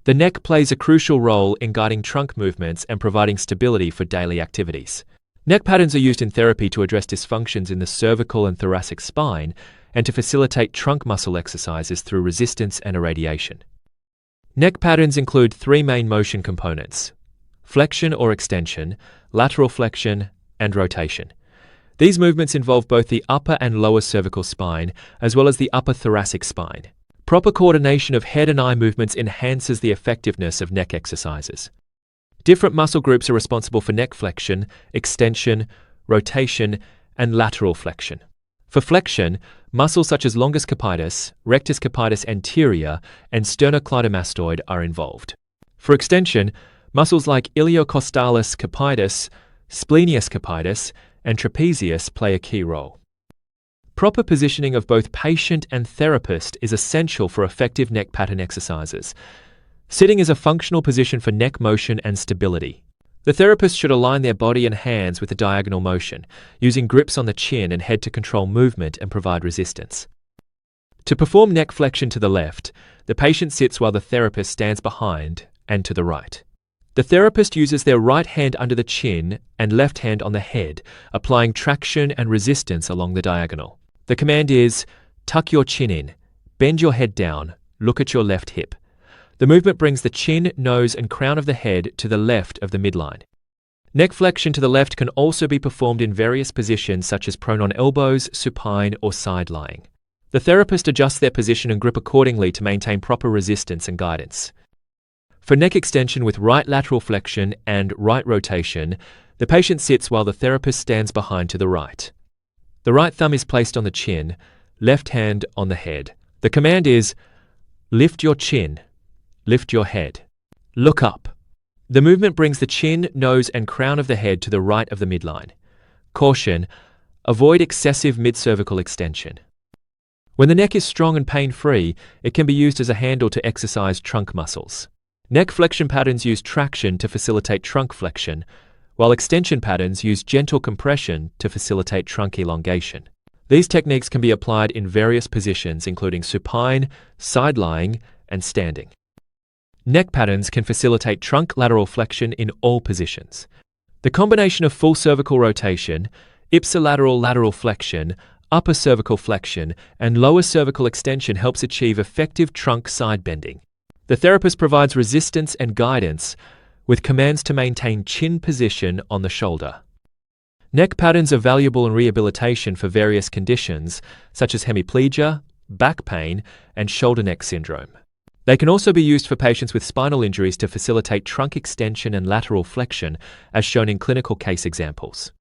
The neck plays a crucial role in guiding trunk movements and providing stability for daily activities. Neck patterns are used in therapy to address dysfunctions in the cervical and thoracic spine and to facilitate trunk muscle exercises through resistance and irradiation. Neck patterns include three main motion components: flexion or extension, lateral flexion, and rotation. These movements involve both the upper and lower cervical spine, as well as the upper thoracic spine. Proper coordination of head and eye movements enhances the effectiveness of neck exercises. Different muscle groups are responsible for neck flexion, extension, rotation, and lateral flexion. For flexion, muscles such as longus capitis, rectus capitis anterior, and sternocleidomastoid are involved. For extension, muscles like iliocostalis capitis, splenius capitis, and trapezius play a key role. Proper positioning of both patient and therapist is essential for effective neck pattern exercises. Sitting is a functional position for neck motion and stability. The therapist should align their body and hands with the diagonal motion, using grips on the chin and head to control movement and provide resistance. To perform neck flexion to the left, the patient sits while the therapist stands behind and to the right. The therapist uses their right hand under the chin and left hand on the head, applying traction and resistance along the diagonal. The command is, tuck your chin in, bend your head down, look at your left hip. The movement brings the chin, nose, and crown of the head to the left of the midline. Neck flexion to the left can also be performed in various positions such as prone on elbows, supine, or side lying. The therapist adjusts their position and grip accordingly to maintain proper resistance and guidance. For neck extension with right lateral flexion and right rotation, the patient sits while the therapist stands behind to the right. The right thumb is placed on the chin, left hand on the head. The command is, lift your chin, lift your head, look up. The movement brings the chin, nose, and crown of the head to the right of the midline. Caution, avoid excessive mid-cervical extension. When the neck is strong and pain-free, it can be used as a handle to exercise trunk muscles. Neck flexion patterns use traction to facilitate trunk flexion, while extension patterns use gentle compression to facilitate trunk elongation. These techniques can be applied in various positions, including supine, side lying, and standing. Neck patterns can facilitate trunk lateral flexion in all positions. The combination of full cervical rotation, ipsilateral lateral flexion, upper cervical flexion, and lower cervical extension helps achieve effective trunk side bending. The therapist provides resistance and guidance with commands to maintain chin position on the shoulder. Neck patterns are valuable in rehabilitation for various conditions such as hemiplegia, back pain, and shoulder neck syndrome. They can also be used for patients with spinal injuries to facilitate trunk extension and lateral flexion, as shown in clinical case examples.